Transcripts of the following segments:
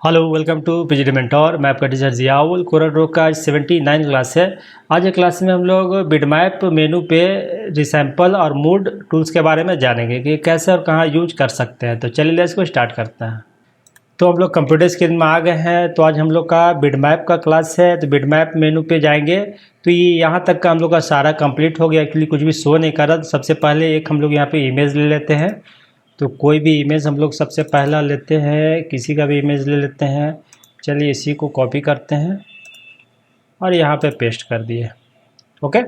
Hello welcome to PGD mentor. मैं आपका teacher Ziaul. Corel Draw का 79 क्लास है। आज के क्लास में हम लोग बिटमैप मेनू पे रिसैम्पल और मूड टूल्स के बारे में जानेंगे कि कैसे और कहाँ यूज कर सकते हैं। तो चलिए इसको स्टार्ट करते हैं। तो हम लोग कंप्यूटर स्क्रीन में आ गए हैं। तो आज हम लोग का बिटमैप का क्लास है। तो बिटमैप मेनू पे जाएंगे तो ये यहाँ तक का हम लोग का सारा कंप्लीट हो गया। एक्चुअली कुछ भी शो नहीं कर रहा। सबसे पहले एक हम लोग यहाँ पे इमेज ले लेते हैं। तो कोई भी इमेज हम लोग सबसे पहला लेते हैं, किसी का भी इमेज ले लेते हैं। चलिए इसी को कॉपी करते हैं और यहाँ पे पेस्ट कर दिए। ओके,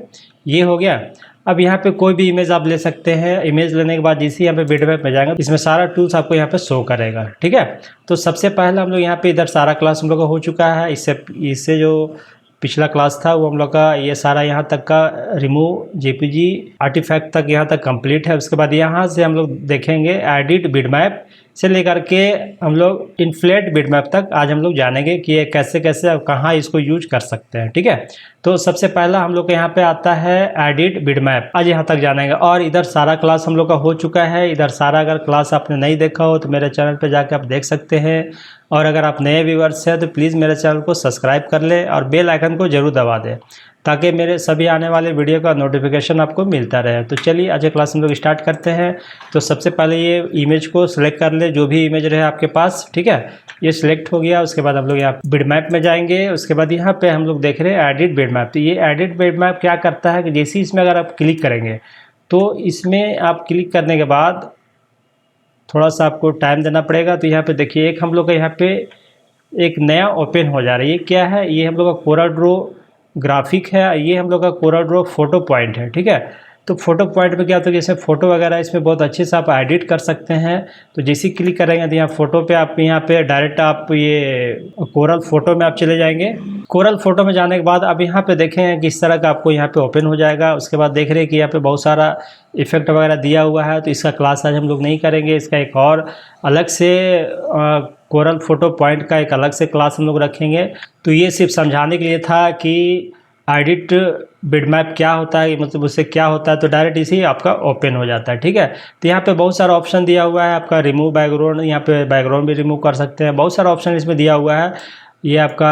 ये हो गया। अब यहाँ पे कोई भी इमेज आप ले सकते हैं। इमेज लेने के बाद इसी यहाँ पे बिटमैप में जाएंगे, इसमें सारा टूल्स आपको यहाँ पे शो करेगा। ठीक है, तो सबसे पहले हम लोग यहाँ पे इधर सारा क्लास हम लोग का हो चुका है। इससे जो पिछला क्लास था वो हम लोग का ये सारा यहाँ तक का रिमूव जेपीजी आर्टिफैक्ट तक यहाँ तक कंप्लीट है। उसके बाद यहाँ से हम लोग देखेंगे एडिट बिटमैप से लेकर के हम लोग इन्फ्लेट बिटमैप तक आज हम लोग जानेंगे कि ये कैसे कैसे और कहाँ इसको यूज कर सकते हैं। ठीक है, तो सबसे पहला हम लोग के यहाँ पे आता है एडिट बिटमैप। आज यहाँ तक जानेंगे। और इधर सारा क्लास हम लोग का हो चुका है। इधर सारा अगर क्लास आपने नहीं देखा हो तो मेरे चैनल पे जाके आप देख सकते हैं। और अगर आप नए व्यूअर्स हैं तो प्लीज़ मेरे चैनल को सब्सक्राइब कर ले और बेल आइकन को जरूर दबा दें ताकि मेरे सभी आने वाले वीडियो का नोटिफिकेशन आपको मिलता रहे। तो चलिए आज क्लास हम लोग स्टार्ट करते हैं। तो सबसे पहले ये इमेज को सिलेक्ट कर ले, जो भी इमेज रहे आपके पास। ठीक है, ये सिलेक्ट हो गया। उसके बाद हम लोग यहाँ बिटमैप में जाएंगे। उसके बाद यहाँ पे हम लोग देख रहे हैं एडिट बिटमैप। तो ये एडिट बिटमैप क्या करता है कि जैसे इसमें अगर आप क्लिक करेंगे तो इसमें आप क्लिक करने के बाद थोड़ा सा आपको टाइम देना पड़ेगा। तो यहाँ पे देखिए एक हम लोग का यहाँ पे एक नया ओपन हो जा रहा है। ये क्या है? ये हम लोग का कोरल ड्रॉ ग्राफिक है। ये हम लोग का कोरल ड्रॉ फोटो पॉइंट है। ठीक है, तो फोटो पॉइंट पे क्या होता है कि इसमें फोटो वगैरह इसमें बहुत अच्छे से आप एडिट कर सकते हैं। तो जैसे क्लिक करेंगे तो यहाँ फोटो पे आप यहाँ पे डायरेक्ट आप ये कोरल फोटो में आप चले जाएंगे। कोरल फोटो में जाने के बाद अब यहाँ पे देखें किस तरह का आपको यहाँ पे ओपन हो जाएगा। उसके बाद देख रहे हैं कि यहाँ पे बहुत सारा इफेक्ट वगैरह दिया हुआ है। तो इसका क्लास आज हम लोग नहीं करेंगे। इसका एक और अलग से कोरल फोटो पॉइंट का एक अलग से क्लास हम लोग रखेंगे। तो ये सिर्फ समझाने के लिए था कि एडिट बिटमैप क्या होता है, मतलब उससे क्या होता है। तो डायरेक्ट इसी आपका ओपन हो जाता है। ठीक है, तो यहाँ पे बहुत सारा ऑप्शन दिया हुआ है। आपका रिमूव बैकग्राउंड, यहाँ पे बैकग्राउंड भी रिमूव कर सकते हैं। बहुत सारा ऑप्शन इसमें दिया हुआ है। ये आपका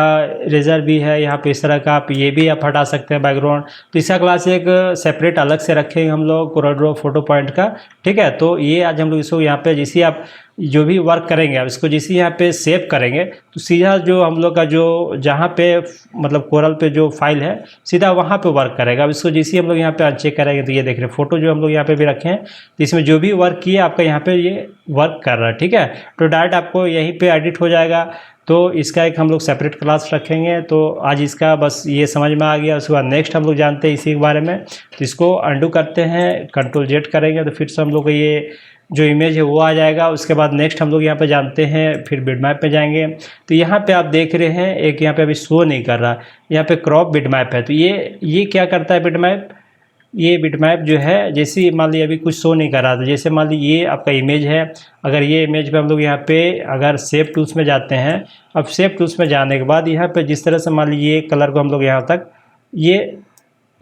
रेजर भी है यहाँ पे, इस तरह का आप ये भी आप हटा सकते हैं बैकग्राउंड। तो इसका क्लास एक सेपरेट अलग से रखेंगे हम लोग कोरल ड्रॉ फोटो पॉइंट का। ठीक है, तो ये आज हम लोग इसको यहाँ पे जिसे आप जो भी वर्क करेंगे आप इसको जिसे यहाँ पे सेव करेंगे तो सीधा जो हम लोग का जो जहाँ पे मतलब कोरल पे जो फाइल है सीधा वहाँ पे वर्क करेगा। अब इसको जिसे हम लोग यहाँ पे अनचेक करेंगे तो ये देख रहे हैं फोटो जो हम लोग यहाँ पे भी रखे हैं, तो इसमें जो भी वर्क किया आपका यहाँ पे ये वर्क कर रहा है। ठीक है, तो डायरेक्ट आपको यहीं पे एडिट हो जाएगा। तो इसका एक हम लोग सेपरेट क्लास रखेंगे। तो आज इसका बस ये समझ में आ गया। उसके बाद नेक्स्ट हम लोग जानते हैं इसी के बारे में। तो इसको अंडू करते हैं, कंट्रोल-Z करेंगे तो फिर से हम लोग को ये जो इमेज है वो आ जाएगा। उसके बाद नेक्स्ट हम लोग यहाँ पे जानते हैं, फिर बिटमैप पे जाएंगे। तो यहाँ पे आप देख रहे हैं एक यहाँ पे अभी शो नहीं कर रहा, यहाँ पे क्रॉप बिटमैप है। तो ये क्या करता है बिटमैप? ये बिटमैप जो है जैसे मान लीजिए अभी कुछ शो नहीं कर रहा था, जैसे मान लीजिए ये आपका इमेज है। अगर ये इमेज पे हम लोग यहाँ पे अगर सेव टूल्स में जाते हैं, अब सेव टूल्स में जाने के बाद यहाँ पे जिस तरह से मान लीजिए ये कलर को हम लोग यहाँ तक ये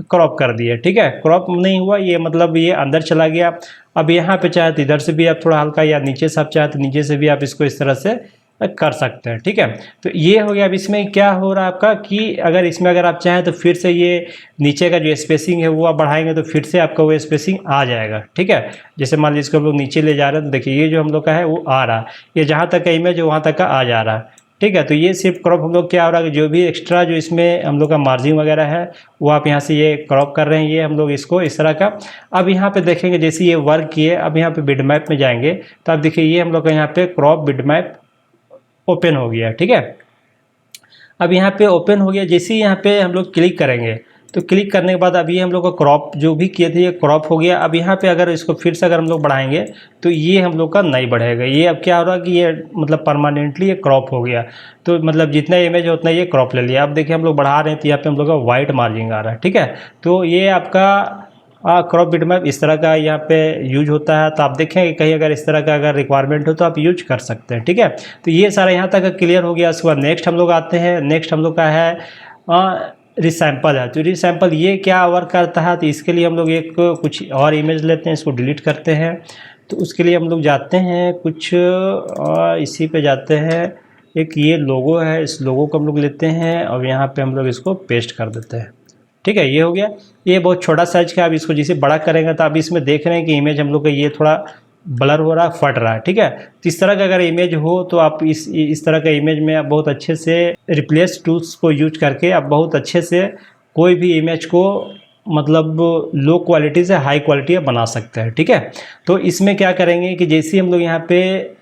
क्रॉप कर दिए। ठीक है, क्रॉप नहीं हुआ ये मतलब ये अंदर चला गया। अब यहाँ पे चाहे तो इधर से भी आप थोड़ा हल्का, या नीचे से आप चाहे तो नीचे से भी आप इसको इस तरह से कर सकते हैं। ठीक है, तो ये हो गया। अब इसमें क्या हो रहा है आपका कि अगर इसमें अगर आप चाहें तो फिर से ये नीचे का जो स्पेसिंग है वो आप बढ़ाएंगे तो फिर से आपका वो स्पेसिंग आ जाएगा। ठीक है, जैसे मान लीजिए इसको हम लोग नीचे ले जा रहे हैं तो देखिए ये जो हम लोग का है वो आ रहा है, ये जहाँ तक का इमेज है वहाँ तक का आ जा रहा है। ठीक है, तो ये सिर्फ क्रॉप हम लोग क्या हो रहा है कि जो भी एक्स्ट्रा जो इसमें हम लोग का मार्जिन वगैरह है वो आप यहाँ से ये क्रॉप कर रहे हैं। ये हम लोग इसको इस तरह का। अब यहाँ पे देखेंगे जैसे ये वर्क किए, अब यहाँ पे बिटमैप में जाएंगे तो आप देखिए ये हम लोग का यहाँ पे क्रॉप बिटमैप ओपन हो गया। ठीक है, अब यहाँ पे ओपन हो गया। जैसे ही यहाँ पे हम लोग क्लिक करेंगे तो क्लिक करने के बाद अभी हम लोग का क्रॉप जो भी किए थे ये क्रॉप हो गया। अब यहाँ पे अगर इसको फिर से अगर हम लोग बढ़ाएंगे तो ये हम लोग का नहीं बढ़ेगा। ये अब क्या हो रहा है कि ये मतलब परमानेंटली ये क्रॉप हो गया। तो मतलब जितना इमेज है उतना ये क्रॉप ले लिया। अब देखिए हम लोग बढ़ा रहे हैं तो यहाँ पे हम लोग का वाइट मार्जिन आ रहा है। ठीक है, तो ये आपका क्रॉप बिटमैप इस तरह का यहाँ पे यूज होता है। तो आप देखें कहीं अगर इस तरह का अगर रिक्वायरमेंट हो तो आप यूज कर सकते हैं। ठीक है, तो ये सारा यहाँ तक क्लियर हो गया। उसके बाद नेक्स्ट हम लोग आते हैं। नेक्स्ट हम लोग का है रिसैम्पल है। तो रिसैम्पल ये क्या वर्क करता है? तो इसके लिए हम लोग एक कुछ और इमेज लेते हैं, इसको डिलीट करते हैं। तो उसके लिए हम लोग जाते हैं कुछ इसी पे जाते हैं एक ये लोगो है, इस लोगो को हम लोग लेते हैं और यहाँ पे हम लोग इसको पेस्ट कर देते हैं। ठीक है, ये हो गया। ये बहुत छोटा साइज का, अब इसको जैसे बड़ा करेंगे तो आप इसमें देख रहे हैं कि इमेज हम लोग का ये थोड़ा ब्लर हो रहा है, फट रहा है। ठीक है, तो इस तरह का अगर इमेज हो तो आप इस तरह का इमेज में आप बहुत अच्छे से रिप्लेस टूल्स को यूज करके आप बहुत अच्छे से कोई भी इमेज को मतलब लो क्वालिटी से हाई क्वालिटी बना सकते हैं। ठीक है, तो इसमें क्या करेंगे कि जैसे हम लोग यहाँ पे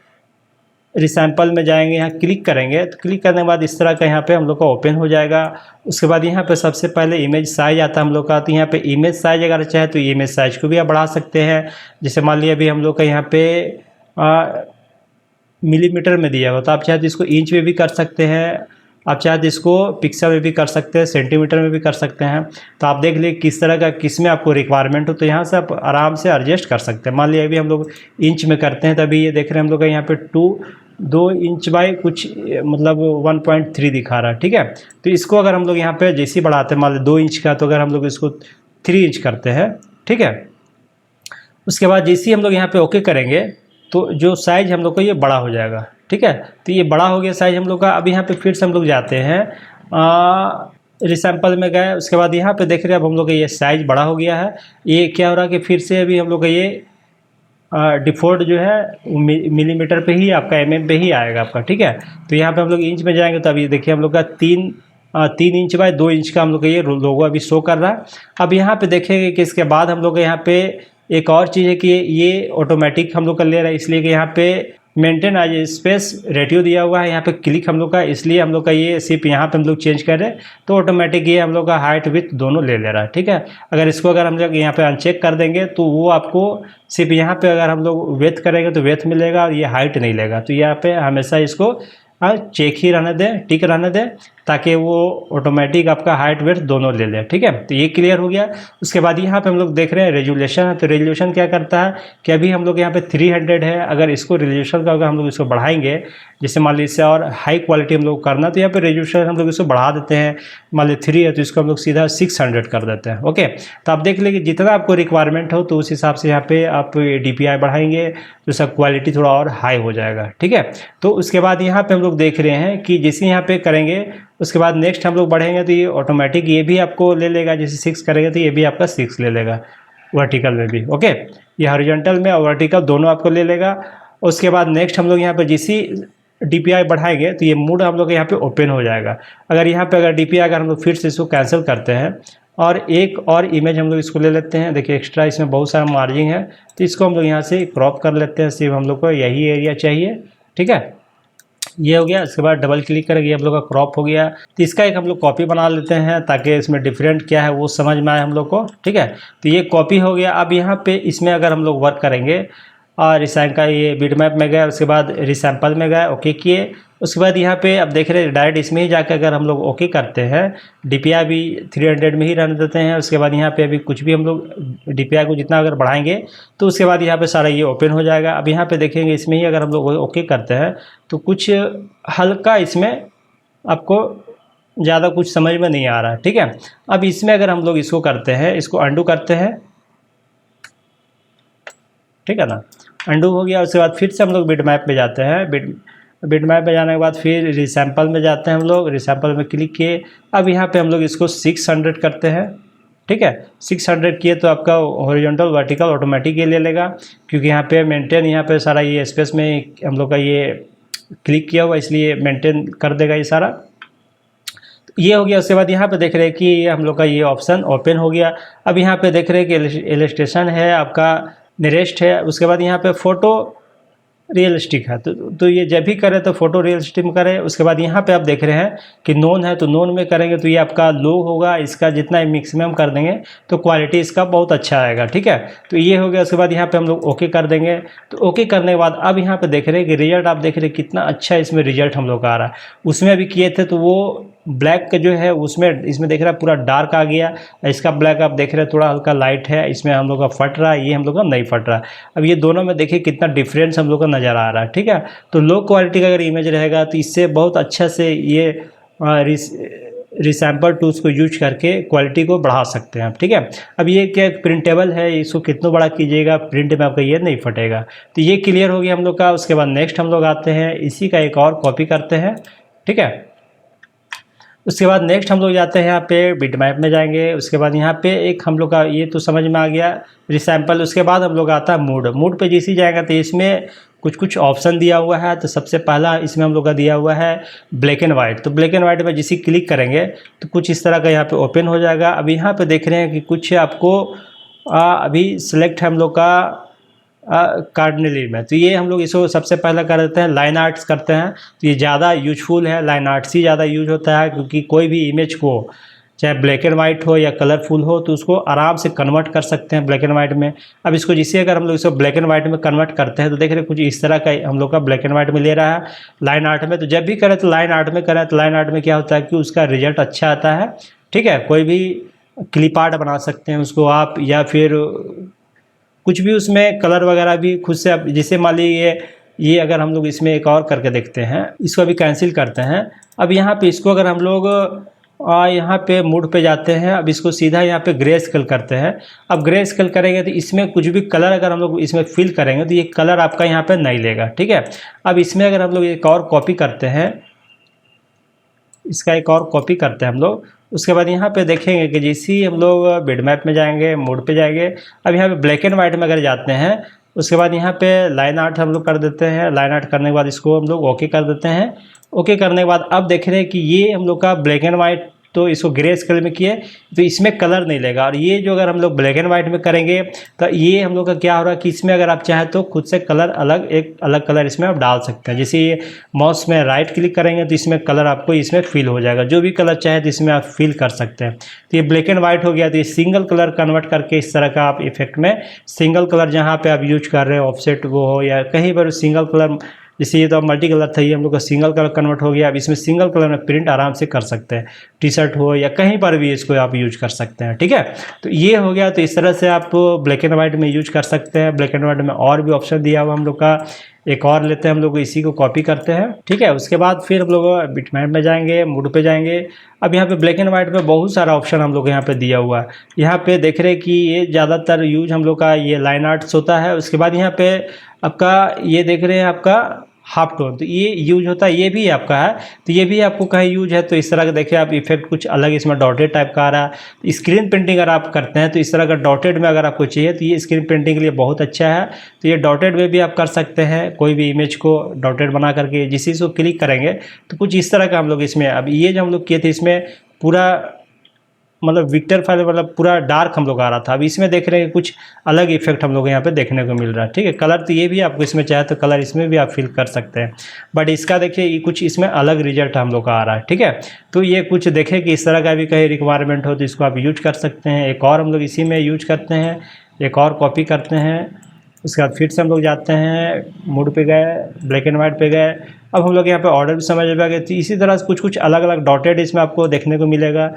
रिसैम्पल में जाएंगे, यहाँ क्लिक करेंगे तो क्लिक करने के बाद इस तरह का यहाँ पे हम लोग का ओपन हो जाएगा। उसके बाद यहाँ पे सबसे पहले इमेज साइज आता है हम लोग का, तो यहाँ पे इमेज साइज अगर चाहे तो इमेज साइज को भी आप बढ़ा सकते हैं। जैसे मान लिया अभी हम लोग का यहाँ पे मिलीमीटर में दिया हुआ, तो आप चाहे तो इसको इंच में भी कर सकते हैं, आप चाहे तो इसको पिक्सल में भी कर सकते हैं, सेंटीमीटर में भी कर सकते हैं। तो आप देख लीजिए किस तरह का किस में आपको रिक्वायरमेंट हो, तो यहाँ से आप आराम से एडजस्ट कर सकते हैं। मान लिया अभी हम लोग इंच में करते हैं, तभी ये देख रहे हैं हम लोग का यहाँ पे 2 इंच बाई कुछ मतलब 1.3 दिखा रहा है। ठीक है, तो इसको अगर हम लोग यहाँ पे जैसे ही बढ़ाते हैं, मान लो 2 इंच का, तो अगर हम लोग इसको 3 इंच करते हैं, ठीक है, उसके बाद जैसे ही हम लोग यहाँ पे ओके करेंगे तो जो साइज हम लोग का ये बड़ा हो जाएगा। ठीक है, तो ये बड़ा हो गया साइज हम लोग का। अब यहाँ पे फिर से हम लोग जाते हैं रिसैम्पल में गए, उसके बाद यहाँ पे देख रहे हैं अब हम लोग का ये साइज बड़ा हो गया है। ये क्या हो रहा है कि फिर से अभी हम लोग का ये डिफ़ॉल्ट जो है मिलीमीटर पे ही आपका mm पे ही आएगा आपका। ठीक है, तो यहाँ पे हम लोग इंच में जाएंगे तो अभी देखिए हम लोग का 3 इंच बाय 2 इंच का हम लोग का ये लोगो अभी शो कर रहा है। अब यहाँ पे देखेंगे कि इसके बाद हम लोग यहाँ पे एक और चीज़ है कि ये ऑटोमेटिक हम लोग का ले रहा है, इसलिए कि यहाँ पे मेंटेन एज स्पेस रेटियो दिया हुआ है यहाँ पे क्लिक हम लोग का, इसलिए हम लोग का ये सिर्फ यहाँ पे हम लोग चेंज कर रहे हैं तो ऑटोमेटिक ये हम लोग का हाइट विथ दोनों ले रहा है। ठीक है, अगर इसको अगर हम लोग यहाँ पे अनचेक कर देंगे तो वो आपको सिर्फ यहाँ पे अगर हम लोग वेथ करेंगे तो वेथ मिलेगा और ये हाइट नहीं लेगा। तो यहाँ पे हमेशा इसको चेक ही रहने दें, टिक रहने दें, ताकि वो ऑटोमेटिक आपका हाइट वेट दोनों ले ले। ठीक है, तो ये क्लियर हो गया। उसके बाद यहाँ पे हम लोग देख रहे हैं रेजोल्यूशन है, तो रेजोल्यूशन क्या करता है कि अभी हम लोग यहाँ पे 300 है, अगर इसको रेजोल्यूशन का अगर हम लोग इसको बढ़ाएंगे, जैसे मान लीजिए इससे और हाई क्वालिटी हम लोग करना, तो यहाँ पे रेजोल्यूशन हम लोग इसको बढ़ा देते हैं। मान लीजिए 3 है तो इसको हम लोग सीधा 600 कर देते हैं। ओके, तो आप देख लीजिए जितना आपको रिक्वायरमेंट हो तो उस हिसाब से यहाँ पे आप DPI बढ़ाएंगे तो इसका क्वालिटी थोड़ा और हाई हो जाएगा। ठीक है, तो उसके बाद यहाँ पे हम लोग देख रहे हैं कि जैसे यहाँ पे करेंगे उसके बाद नेक्स्ट हम लोग बढ़ेंगे तो ये ऑटोमेटिक ये भी आपको ले लेगा, जैसे 6 करेंगे तो ये भी आपका 6 ले लेगा वर्टिकल में भी। ओके, ये हॉरिजॉन्टल में और वर्टिकल दोनों आपको ले लेगा। उसके बाद नेक्स्ट हम लोग यहाँ पे जैसे DPI बढ़ाएंगे तो ये मोड हम लोग यहाँ पे ओपन हो जाएगा। अगर यहाँ पे अगर DPI अगर हम लोग फिर से इसको कैंसिल करते हैं और एक और इमेज हम लोग इसको ले लेते हैं, देखिए एक्स्ट्रा इसमें बहुत सारा मार्जिन है तो इसको हम लोग यहाँ से क्रॉप कर लेते हैं, सिर्फ हम लोग को यही एरिया चाहिए। ठीक है, ये हो गया। इसके बाद डबल क्लिक करेंगे, हम लोग का क्रॉप हो गया। तो इसका एक हम लोग कॉपी बना लेते हैं ताकि इसमें डिफरेंट क्या है वो समझ में आए हम लोग को। ठीक है, तो ये कॉपी हो गया। अब यहाँ पे इसमें अगर हम लोग वर्क करेंगे और रिसैम्पल का ये बिटमैप में गए, उसके बाद रिसैम्पल में गए, ओके किए, उसके बाद यहाँ पे अब देख रहे हैं डायरेक्ट इसमें ही जाकर अगर हम लोग ओके करते हैं, DPI भी 300 में ही रहने देते हैं। उसके बाद यहाँ पे अभी कुछ भी हम लोग DPI को जितना अगर बढ़ाएंगे तो उसके बाद यहाँ पे सारा ये ओपन हो जाएगा। अब यहाँ पे देखेंगे इसमें ही अगर हम लोग ओके करते हैं तो कुछ हल्का इसमें आपको ज़्यादा कुछ समझ में नहीं आ रहा है। ठीक है, अब इसमें अगर हम लोग इसको करते हैं, इसको अंडू करते हैं, ठीक है ना, अंडू हो गया। उसके बाद फिर से हम लोग बिटमैप में जाते हैं, बिटमैप में जाने के बाद फिर रिसैम्पल में जाते हैं हम लोग, रिसैम्पल में क्लिक किए। अब यहाँ पे हम लोग इसको 600 करते हैं। ठीक है, 600 किए तो आपका हॉरिजॉन्टल वर्टिकल ऑटोमेटिक ये ले लेगा, क्योंकि यहाँ पे मेंटेन यहाँ पे सारा ये स्पेस में हम लोग का ये क्लिक किया हुआ, इसलिए मेंटेन कर देगा ये सारा। ये हो गया। उसके बाद यहाँ पे देख रहे हैं कि हम लोग का ये ऑप्शन ओपन हो गया। अब यहाँ पे देख रहे हैं कि इलस्ट्रेशन है, आपका निरेस्ट है, उसके बाद यहाँ पे फ़ोटो रियलिस्टिक है, तो ये जब भी करें तो फ़ोटो रियलिस्टिक में करें। उसके बाद यहाँ पे आप देख रहे हैं कि नोन है, तो नोन में करेंगे तो ये आपका लो होगा, इसका जितना मैक्सिमम कर देंगे तो क्वालिटी इसका बहुत अच्छा आएगा। ठीक है, तो ये हो गया। उसके बाद यहाँ पे हम लोग ओके कर देंगे। तो ओके करने के बाद अब यहाँ पे देख रहे हैं कि रिजल्ट आप देख रहे हैं कितना अच्छा इसमें रिजल्ट हम लोग का आ रहा है। उसमें अभी किए थे तो वो ब्लैक का जो है उसमें इसमें देख रहा है पूरा डार्क आ गया, इसका ब्लैक आप देख रहे हैं थोड़ा हल्का लाइट है, इसमें हम लोग का फट रहा है, ये हम लोग का नहीं फट रहा है। अब ये दोनों में देखिए कितना डिफरेंस हम लोग का नज़र आ रहा है। ठीक है, तो लो क्वालिटी का अगर इमेज रहेगा तो इससे बहुत अच्छा से ये रिसैम्पल टूल्स को यूज करके क्वालिटी को बढ़ा सकते हैं आप, ठीक है। अब ये क्या प्रिंटेबल है, इसको कितना बड़ा कीजिएगा प्रिंट में आपका ये नहीं फटेगा। तो ये क्लियर हो गया हम लोग का। उसके बाद नेक्स्ट हम लोग आते हैं, इसी का एक और कॉपी करते हैं, ठीक है। उसके बाद नेक्स्ट हम लोग जाते हैं यहाँ पे बिटमैप में जाएंगे। उसके बाद यहाँ पे एक हम लोग का ये तो समझ में आ गया रिसैम्पल। उसके बाद हम लोग आता है मूड पे जैसे जाएगा तो इसमें कुछ ऑप्शन दिया हुआ है। तो सबसे पहला इसमें हम लोग का दिया हुआ है ब्लैक एंड वाइट। तो ब्लैक एंड वाइट में जैसे क्लिक करेंगे तो कुछ इस तरह का यहाँ पे ओपन हो जाएगा। अब यहाँ पे देख रहे हैं कि कुछ आपको अभी सिलेक्ट है हम लोग का कार्डिनली में। तो ये हम लोग इसको सबसे पहले कर देते हैं लाइन आर्ट्स करते हैं। तो ये ज़्यादा यूजफुल है, लाइन आर्ट्स ही ज़्यादा यूज होता है, क्योंकि कोई भी इमेज को चाहे ब्लैक एंड वाइट हो या कलरफुल हो तो उसको आराम से कन्वर्ट कर सकते हैं ब्लैक एंड वाइट में। अब इसको जिससे अगर हम लोग इसको ब्लैक एंड वाइट में कन्वर्ट करते हैं तो देख रहे हैं कुछ इस तरह का हम लोग का ब्लैक एंड वाइट में ले रहा है लाइन आर्ट में। तो जब भी करें तो लाइन आर्ट में करें तो लाइन आर्ट में क्या होता है कि उसका रिजल्ट अच्छा आता है, ठीक है। कोई भी क्लिप आर्ट बना सकते हैं उसको आप, या फिर कुछ भी उसमें कलर वगैरह भी खुद से आप, जैसे मान लीजिए ये अगर हम लोग इसमें एक और करके देखते हैं, इसको अभी कैंसिल करते हैं। अब यहाँ पे इसको अगर हम लोग यहाँ पे मूड पे जाते हैं, अब इसको सीधा यहाँ पे ग्रे स्केल करते हैं। अब ग्रे स्केल करेंगे तो इसमें कुछ भी कलर अगर हम लोग इसमें फिल करेंगे तो ये कलर आपका यहाँ पे नहीं लेगा, ठीक है। अब इसमें अगर हम लोग एक और कॉपी करते हैं, इसका एक और कॉपी करते हैं हम लोग। उसके बाद यहाँ पे देखेंगे कि जैसे ही हम लोग बिटमैप में जाएंगे, मूड पे जाएंगे, अब यहाँ पे ब्लैक एंड वाइट में अगर जाते हैं उसके बाद यहाँ पे लाइन आर्ट हम लोग कर देते हैं। लाइन आर्ट करने के बाद इसको हम लोग ओके कर देते हैं। ओके करने के बाद अब देख रहे हैं कि ये हम लोग का ब्लैक एंड वाइट, तो इसको ग्रे स्केल में किए तो इसमें कलर नहीं लेगा। और ये जो अगर हम लोग ब्लैक एंड वाइट में करेंगे तो ये हम लोग का क्या हो रहा है कि इसमें अगर आप चाहें तो खुद से कलर अलग, एक अलग कलर इसमें आप डाल सकते हैं। जैसे ये माउस में राइट क्लिक करेंगे तो इसमें कलर आपको इसमें फिल हो जाएगा, जो भी कलर चाहे तो इसमें आप फिल कर सकते हैं। तो ये ब्लैक एंड वाइट हो गया। तो ये सिंगल कलर कन्वर्ट करके इस तरह का आप इफेक्ट में सिंगल कलर जहाँ पे आप यूज कर रहे हो, ऑफसेट वो हो या कहीं पर सिंगल कलर, जैसे ये तो मल्टी कलर था, ये हम लोग का सिंगल कलर कन्वर्ट हो गया। अब इसमें सिंगल कलर में प्रिंट आराम से कर सकते हैं, टी शर्ट हो या कहीं पर भी इसको आप यूज कर सकते हैं, ठीक है। तो ये हो गया। तो इस तरह से आप ब्लैक एंड वाइट में यूज कर सकते हैं। ब्लैक एंड वाइट में और भी ऑप्शन दिया हुआ हम लोग का, एक और लेते हैं हम लोग, इसी को कॉपी करते हैं, ठीक है। उसके बाद फिर हम लोग बिटमैप में जाएंगे, मूड पे जाएंगे। अब यहाँ पे ब्लैक एंड वाइट में बहुत सारा ऑप्शन हम लोग यहाँ पे दिया हुआ है। यहाँ पे देख रहे हैं कि ये ज़्यादातर यूज हम लोग का ये लाइन आर्ट्स होता है। उसके बाद यहाँ पे आपका ये देख रहे हैं आपका हाफ टोन, तो ये यूज होता है, ये भी आपका है। तो ये भी आपको कहीं यूज है। तो इस तरह का देखिए आप इफेक्ट कुछ अलग इसमें डॉटेड टाइप का आ रहा है। स्क्रीन प्रिंटिंग अगर आप करते हैं तो इस तरह का डॉटेड में अगर आपको चाहिए तो ये स्क्रीन प्रिंटिंग के लिए बहुत अच्छा है। तो ये डॉटेड में भी आप कर सकते हैं, कोई भी इमेज को डॉटेड बना करके जिस चीज़ को क्लिक करेंगे तो कुछ इस तरह का हम लोग इसमें, अब ये जो हम लोग किए थे इसमें पूरा मतलब विक्टर फाइल मतलब पूरा डार्क हम लोग आ रहा था। अब इसमें देख रहे हैं कुछ अलग इफेक्ट हम लोग यहाँ पे देखने को मिल रहा है, ठीक है। कलर तो ये भी आपको इसमें चाहे तो कलर इसमें भी आप फिल कर सकते हैं, बट इसका देखिए ये कुछ इसमें अलग रिजल्ट हम लोग का आ रहा है, ठीक है। तो ये कुछ देखें कि इस तरह का भी कहीं रिक्वायरमेंट हो तो इसको आप यूज कर सकते हैं। एक और हम लोग इसी में यूज करते हैं, एक और कॉपी करते हैं। उसके बाद फिर से हम लोग जाते हैं, मूड पे गए, ब्लैक एंड वाइट पे गए। अब हम लोग यहाँ पे ऑर्डर भी समझ में आ गए। तो इसी तरह से कुछ अलग अलग डॉटेड इसमें आपको देखने को मिलेगा,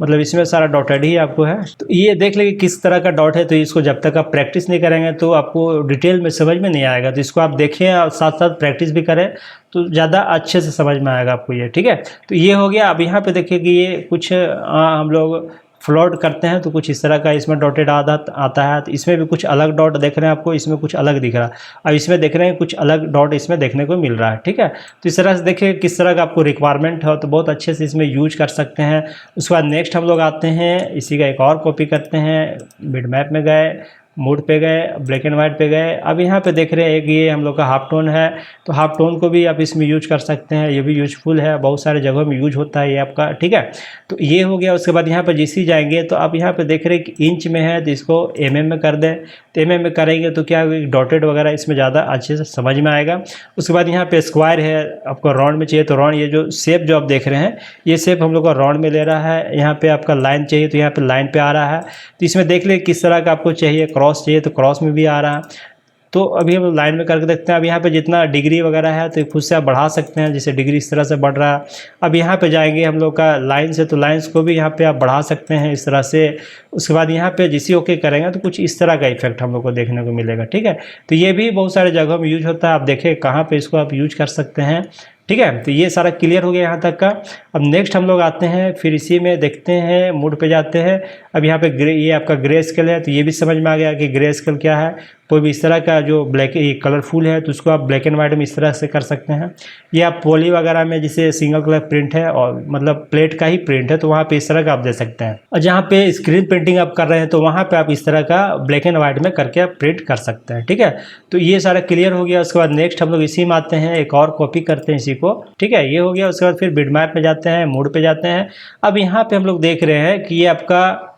मतलब इसमें सारा डॉटेड ही आपको है। तो ये देख लेंगे किस तरह का डॉट है। तो इसको जब तक आप प्रैक्टिस नहीं करेंगे तो आपको डिटेल में समझ में नहीं आएगा। तो इसको आप देखें और साथ साथ प्रैक्टिस भी करें तो ज़्यादा अच्छे से समझ में आएगा आपको ये, ठीक है। तो ये हो गया। अब यहाँ पे देखिए कि ये कुछ हम लोग फ्लोट करते हैं तो कुछ इस तरह का इसमें डॉटेड आता है। तो इसमें भी कुछ अलग डॉट देख रहे हैं आपको, इसमें कुछ अलग दिख रहा है। अब इसमें देख रहे हैं कुछ अलग डॉट इसमें देखने को मिल रहा है, ठीक है। तो इस तरह से देखिए किस तरह का आपको रिक्वायरमेंट हो तो बहुत अच्छे से इसमें यूज कर सकते हैं। उसके बाद नेक्स्ट हम लोग आते हैं, इसी का एक और कॉपी करते हैं, बिटमैप में गए, मूड पे गए, ब्लैक एंड वाइट पे गए। अब यहाँ पे देख रहे हैं एक ये हम लोग का हाफ टोन है। तो हाफ टोन को भी आप इसमें यूज कर सकते हैं, ये भी यूजफुल है, बहुत सारे जगहों में यूज होता है ये आपका, ठीक है। तो ये हो गया। उसके बाद यहाँ पे जिस ही जाएंगे तो आप यहाँ पे देख रहे हैं कि इंच में है तो इसको mm में कर दें। तो mm में करेंगे तो क्या होगा, डॉटेड वगैरह इसमें ज़्यादा अच्छे से समझ में आएगा। उसके बाद यहाँ पे स्क्वायर है, आपको राउंड में चाहिए तो राउंड, ये जो शेप जो आप देख रहे हैं ये शेप हम लोग का राउंड में ले रहा है। यहाँ पे आपका लाइन चाहिए तो यहाँ पे लाइन पे आ रहा है। तो इसमें देख ले किस तरह का आपको चाहिए, क्रॉस चाहिए तो क्रॉस में भी आ रहा है। तो अभी हम लाइन में करके देखते हैं। अब यहाँ पे जितना डिग्री वगैरह है तो खुद से आप बढ़ा सकते हैं, जैसे डिग्री इस तरह से बढ़ रहा है। अब यहाँ पे जाएंगे हम लोग का लाइन से, तो लाइंस को भी यहाँ पे आप बढ़ा सकते हैं इस तरह से। उसके बाद यहाँ पे जिसे ओके करेंगे तो कुछ इस तरह का इफेक्ट हम लोग को देखने को मिलेगा, ठीक है। तो ये भी बहुत सारे जगहों में यूज होता है। आप देखें कहाँ पे इसको आप यूज कर सकते हैं। ठीक है। तो ये सारा क्लियर हो गया यहाँ तक का। अब नेक्स्ट हम लोग आते हैं, फिर इसी में देखते हैं, मूड पे जाते हैं। अब यहाँ पे ये आपका ग्रे स्केल है, तो ये भी समझ में आ गया कि ग्रे स्केल क्या है। कोई भी इस तरह का जो ब्लैक कलरफुल है तो उसको आप ब्लैक एंड वाइट में इस तरह से कर सकते हैं। ये आप पॉली वगैरह में जिसे सिंगल कलर प्रिंट है और मतलब प्लेट का ही प्रिंट है तो वहाँ पे इस तरह का आप दे सकते हैं। और जहाँ पे स्क्रीन प्रिंटिंग आप कर रहे हैं तो वहाँ पे आप इस तरह का ब्लैक एंड वाइट में करके आप प्रिंट कर सकते हैं। ठीक है, तो ये सारा क्लियर हो गया। उसके बाद नेक्स्ट हम लोग इसी में आते हैं, एक और कॉपी करते हैं इसी को। ठीक है, ये हो गया। उसके बाद फिर बिटमैप में जाते हैं, मूड पे जाते हैं। अब यहाँ पे हम लोग देख रहे हैं कि ये आपका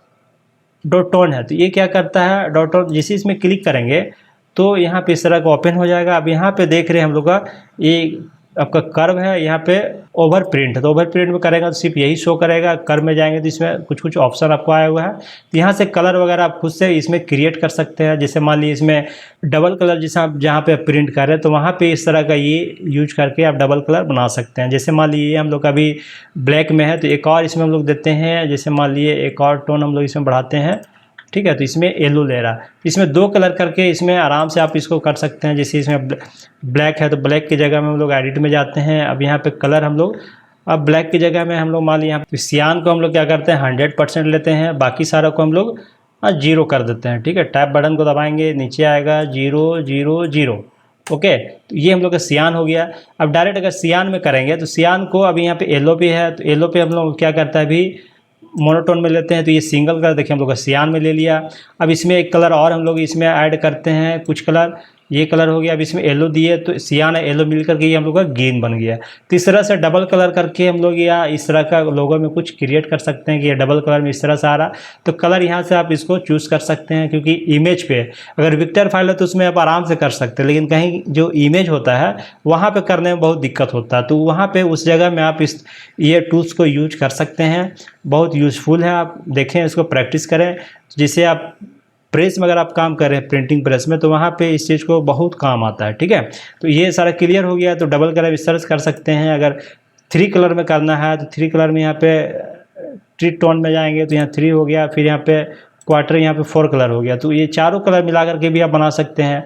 डॉट टोन है, तो ये क्या करता है, डॉट टोन जैसे इसमें क्लिक करेंगे तो यहाँ पे इस तरह का ओपन हो जाएगा। अब यहाँ पे देख रहे हैं हम लोग का ये आपका कर्व है, यहाँ पे ओवर प्रिंट है, तो ओवर प्रिंट में करेगा तो सिर्फ यही शो करेगा। कर्व में जाएंगे तो इसमें कुछ कुछ ऑप्शन आपको आया हुआ है, तो यहाँ से कलर वगैरह आप खुद से इसमें क्रिएट कर सकते हैं। जैसे मान लीजिए इसमें डबल कलर जैसे आप जहाँ पे प्रिंट कर रहे हैं तो वहाँ पे इस तरह का ये यूज करके आप डबल कलर बना सकते हैं। जैसे मान लीजिए हम लोग अभी ब्लैक में है तो एक और इसमें हम लोग देते हैं, जैसे मान लीजिए एक और टोन हम लोग इसमें बढ़ाते हैं। ठीक है, तो इसमें येलो ले रहा है, इसमें 2 कलर करके इसमें आराम से आप इसको कर सकते हैं। जैसे इसमें ब्लैक है तो ब्लैक की जगह में हम लोग एडिट में जाते हैं। अब यहाँ पे कलर हम लोग अब ब्लैक की जगह में हम लोग मान लिया यहाँ पे सियान को हम लोग क्या करते हैं 100% लेते हैं, बाकी सारा को हम लोग 0 कर देते हैं। ठीक है, टैप बटन को दबाएंगे, नीचे आएगा 0 0 0। ओके, तो ये हम लोग का सियान हो गया। अब डायरेक्ट अगर सियान में करेंगे तो सियान को अभी यहाँ पे येलो पे है, तो येलो पे हम लोग क्या करता है अभी मोनोटोन में लेते हैं, तो ये सिंगल कलर देखिए हम लोग का सियान में ले लिया। अब इसमें एक कलर और हम लोग इसमें ऐड करते हैं, कुछ कलर, ये कलर हो गया। अब इसमें येलो दिए तो सियान और येलो मिल करके ये हम लोग का ग्रीन बन गया। तो इस तरह से डबल कलर करके हम लोग या इस तरह का लोगो में कुछ क्रिएट कर सकते हैं कि ये डबल कलर में इस तरह से आ रहा। तो कलर यहाँ से आप इसको चूज़ कर सकते हैं, क्योंकि इमेज पे अगर विक्टर फाइल है तो उसमें आप आराम से कर सकते हैं, लेकिन कहीं जो इमेज होता है वहाँ पर करने में बहुत दिक्कत होता है। तो वहाँ पर उस जगह में आप ये टूल्स को यूज कर सकते हैं, बहुत यूज़फुल है। आप देखें, इसको प्रैक्टिस करें। जिसे आप प्रेस में अगर आप काम कर रहे हैं प्रिंटिंग प्रेस में तो वहाँ पे इस चीज़ को बहुत काम आता है। ठीक है, तो ये सारा क्लियर हो गया। तो डबल कलर इस तरह से कर सकते हैं। अगर 3 कलर में करना है तो 3 कलर में यहाँ पे ट्री टोन में जाएंगे तो यहाँ 3 हो गया, फिर यहाँ पे क्वार्टर, यहाँ पे 4 कलर हो गया। तो ये चारों कलर मिला करके भी आप बना सकते हैं।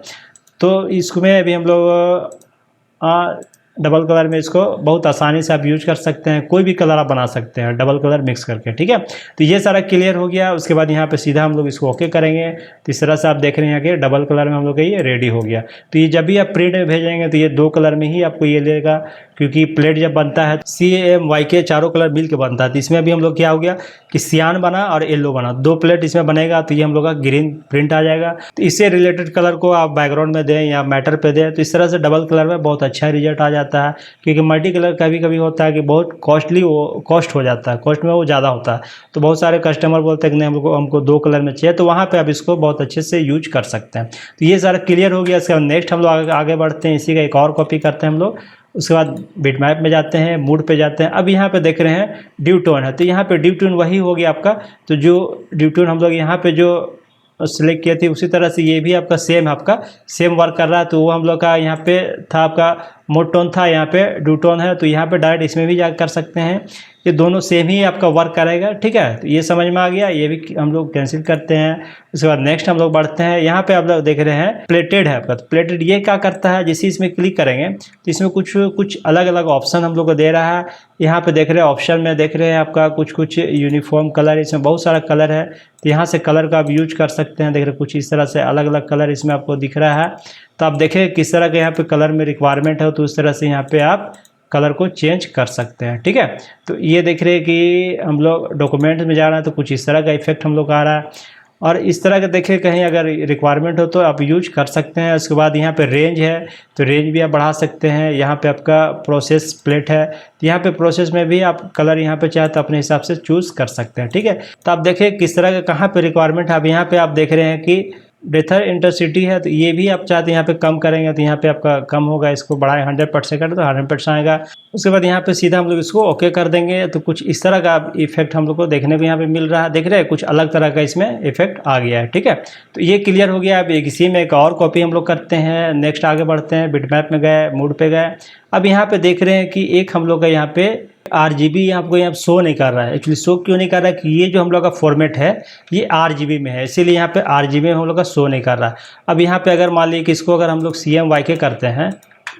तो इसमें अभी हम लोग डबल कलर में इसको बहुत आसानी से आप यूज कर सकते हैं, कोई भी कलर आप बना सकते हैं डबल कलर मिक्स करके। ठीक है, तो ये सारा क्लियर हो गया। उसके बाद यहाँ पे सीधा हम लोग इसको ओके करेंगे। तो इस तरह से आप देख रहे हैं कि डबल कलर में हम लोग का ये रेडी हो गया। तो ये जब भी आप प्रिंट में भेजेंगे तो ये 2 कलर में ही आपको ये लेगा, क्योंकि प्लेट जब बनता है CAMYK चारों कलर मिल के बनता है। तो इसमें अभी हम लोग क्या हो गया कि सियान बना और येलो बना, 2 प्लेट इसमें बनेगा, तो ये हम लोग का ग्रीन प्रिंट आ जाएगा। तो इससे रिलेटेड कलर को आप बैकग्राउंड में दें या मैटर पे दें, तो इस तरह से डबल कलर में बहुत अच्छा रिजल्ट आ जाता है। क्योंकि मल्टी कलर कभी कभी होता है कि बहुत कॉस्ट हो जाता है, कॉस्ट में वो ज़्यादा होता है। तो बहुत सारे कस्टमर बोलते हैं कि नहीं हमको 2 कलर में चाहिए, तो वहाँ पर आप इसको बहुत अच्छे से यूज कर सकते हैं। तो ये सारा क्लियर हो गया। इसके बाद नेक्स्ट हम लोग आगे बढ़ते हैं, इसी का एक और कॉपी करते हैं हम लोग। उसके बाद बिटमैप में जाते हैं, मूड पे जाते हैं। अब यहाँ पे देख रहे हैं ड्यू टोन है, तो यहाँ पे ड्यू टोन वही हो गया आपका। तो जो ड्यू टोन हम लोग यहाँ पे जो सिलेक्ट किए थे उसी तरह से ये भी आपका सेम है, आपका सेम वर्क कर रहा है। तो वो हम लोग का यहाँ पे था आपका मोड टोन था, यहाँ पे ड्यू टोन है, तो यहाँ पे डायरेक्ट इसमें भी जा कर सकते हैं। ये दोनों सेम ही आपका वर्क करेगा। ठीक है, तो ये समझ में आ गया, ये भी हम लोग कैंसिल करते हैं। उसके बाद नेक्स्ट हम लोग बढ़ते हैं। यहाँ पे आप लोग देख रहे हैं प्लेटेड है आपका। तो प्लेटेड ये क्या करता है, जैसे इसमें क्लिक करेंगे तो इसमें कुछ अलग अलग ऑप्शन हम लोग को दे रहा है। यहाँ पे देख रहे हैं ऑप्शन में देख रहे हैं आपका कुछ यूनिफॉर्म कलर, इसमें बहुत सारा कलर है। तो यहाँ से कलर का आप यूज कर सकते हैं। देख रहे हैं कुछ इस तरह से अलग अलग कलर इसमें आपको दिख रहा है। तो आप देखें किस तरह के यहाँ पे कलर में रिक्वायरमेंट है, तो उस तरह से यहाँ पे आप कलर को चेंज कर सकते हैं। ठीक है, तो ये देख रहे हैं कि हम लोग डॉक्यूमेंट में जा रहे हैं तो कुछ इस तरह का इफेक्ट हम लोग आ रहा है। और इस तरह के देखें कहीं अगर रिक्वायरमेंट हो तो आप यूज कर सकते हैं। उसके बाद यहाँ पे रेंज है, तो रेंज भी आप बढ़ा सकते हैं। यहाँ पे आपका प्रोसेस प्लेट है, तो यहाँ पे प्रोसेस में भी आप कलर यहाँ पे चाहे तो अपने हिसाब से चूज़ कर सकते हैं। ठीक है, तो आप देखें किस तरह का कहाँ पे रिक्वायरमेंट है। अब यहाँ पे आप देख रहे हैं कि डेथर इंटरसिटी है, तो ये भी आप चाहते हैं यहाँ पे कम करेंगे तो यहाँ पे आपका कम होगा। इसको बढ़ाएं 100% कर तो 100% आएगा। उसके बाद यहाँ पे सीधा हम लोग इसको ओके कर देंगे। तो कुछ इस तरह का इफेक्ट हम लोग को देखने को यहाँ पे मिल रहा है। देख रहे हैं कुछ अलग तरह का इसमें इफेक्ट आ गया है। ठीक है, तो ये क्लियर हो गया। अब इसी में एक और कॉपी हम लोग करते हैं। नेक्स्ट आगे बढ़ते हैं, बिटमैप में गए, मूड पे गए। अब यहाँ पे देख रहे हैं कि एक हम लोग का यहाँ पे RGB आपको यहाँ शो नहीं कर रहा है। एक्चुअली शो क्यों नहीं कर रहा है कि ये जो हम लोग का फॉर्मेट है ये RGB में है, इसीलिए यहाँ पे RGB में हम लोग का शो नहीं कर रहा है। अब यहाँ पे अगर मान लीजिए कि इसको अगर हम लोग CMYK करते हैं,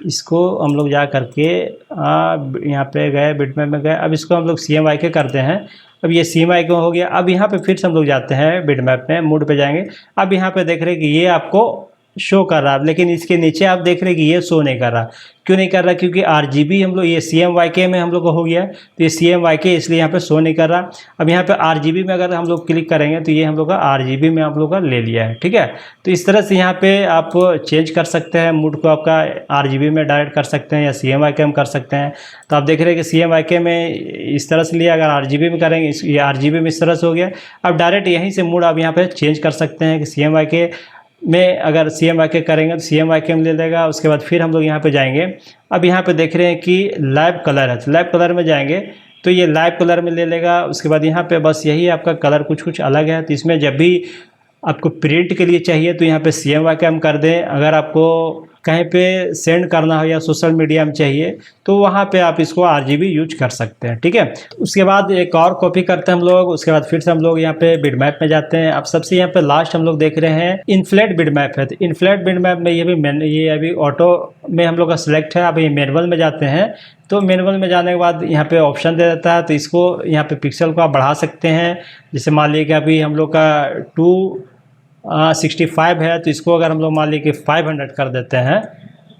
इसको हम लोग जा करके यहाँ पे गए, बिटमैप में गए। अब इसको हम लोग CMYK करते हैं। अब ये CMYK हो गया। अब यहाँ पे फिर से हम लोग जाते हैं बिटमैप में, मूड पे जाएंगे। अब यहाँ पे देख रहे हैं कि ये आपको शो कर रहा है, लेकिन इसके नीचे आप देख रहे हैं कि ये शो नहीं कर रहा। क्यों नहीं कर रहा? क्योंकि RGB हम लोग ये CMYK में हम लोग को हो गया, तो ये CMYK इसलिए यहाँ पे शो नहीं कर रहा। अब यहाँ पे RGB में अगर हम लोग क्लिक करेंगे तो ये हम लोग का RGB में आप लोग का ले लिया है, ठीक है। तो इस तरह से यहाँ पे आप चेंज कर सकते हैं, मूड को आपका RGB में डायरेक्ट कर सकते हैं या CMYK में कर सकते हैं। तो आप देख रहे हैं कि CMYK में इस तरह से लिया, अगर RGB में करेंगे ये RGB में इस तरह से हो गया। अब डायरेक्ट यहीं से मूड आप यहाँ पे चेंज कर सकते हैं कि CMYK में अगर CMYK करेंगे तो CMYK में ले लेगा। उसके बाद फिर हम लोग यहाँ पे जाएंगे। अब यहाँ पे देख रहे हैं कि लाइव कलर है, तो लाइव कलर में जाएंगे तो ये लाइव कलर में ले लेगा। उसके बाद यहाँ पे बस यही आपका कलर कुछ अलग है। तो इसमें जब भी आपको प्रिंट के लिए चाहिए तो यहाँ पे CMYK हम कर दें। अगर आपको कहीं पे सेंड करना हो या सोशल मीडिया में चाहिए तो वहाँ पे आप इसको RGB यूज कर सकते हैं, ठीक है। उसके बाद एक और कॉपी करते हैं हम लोग। उसके बाद फिर से हम लोग यहाँ पे बिटमैप में जाते हैं। अब सबसे यहाँ पे लास्ट हम लोग देख रहे हैं इनफ्लेट बिटमैप है। तो इनफ्लेट बिटमैप में ये अभी ऑटो में हम लोग का सिलेक्ट है। अब ये मैनुअल में जाते हैं, तो मैनुअल में जाने के बाद यहाँ पे ऑप्शन दे देता है। तो इसको यहाँ पे पिक्सल को आप बढ़ा सकते हैं। जैसे मान लीजिए कि अभी हम लोग का 265 है, तो इसको अगर हम लोग मान लीजिए कि 500 कर देते हैं,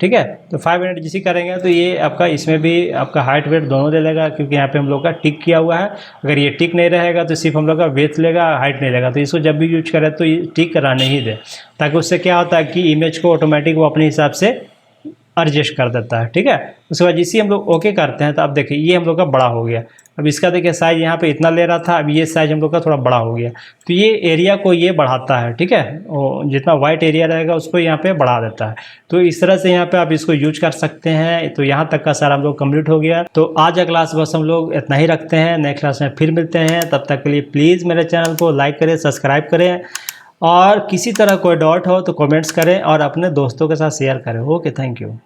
ठीक है। तो 500 जिसी करेंगे तो ये आपका इसमें भी आपका हाइट वेट दोनों दे लेगा, क्योंकि यहाँ पे हम लोग का टिक किया हुआ है। अगर ये टिक नहीं रहेगा तो सिर्फ हम लोग का वेट लेगा, हाइट नहीं लेगा। तो इसको जब भी यूज करें तो ये टिक कराने ही दे, ताकि उससे क्या होता है कि इमेज को ऑटोमेटिक वो अपने हिसाब से एडजस्ट कर देता है, ठीक है। उसके बाद जिसे हम लोग ओके करते हैं तो आप देखिए ये हम लोग का बड़ा हो गया। अब इसका देखिए साइज़ यहाँ पे इतना ले रहा था, अब ये साइज़ हम लोग का थोड़ा बड़ा हो गया। तो ये एरिया को ये बढ़ाता है, ठीक है। और जितना वाइट एरिया रहेगा उसको यहाँ पे बढ़ा देता है। तो इस तरह से यहाँ पे आप इसको यूज कर सकते हैं। तो यहाँ तक का सारा हम लोग कंप्लीट हो गया। तो आज का क्लास बस हम लोग इतना ही रखते हैं। नेक्स्ट क्लास में फिर मिलते हैं। तब तक के लिए प्लीज़ मेरे चैनल को लाइक करें, सब्सक्राइब करें, और किसी तरह कोई डाउट हो तो कमेंट्स करें और अपने दोस्तों के साथ शेयर करें। Okay, thank you.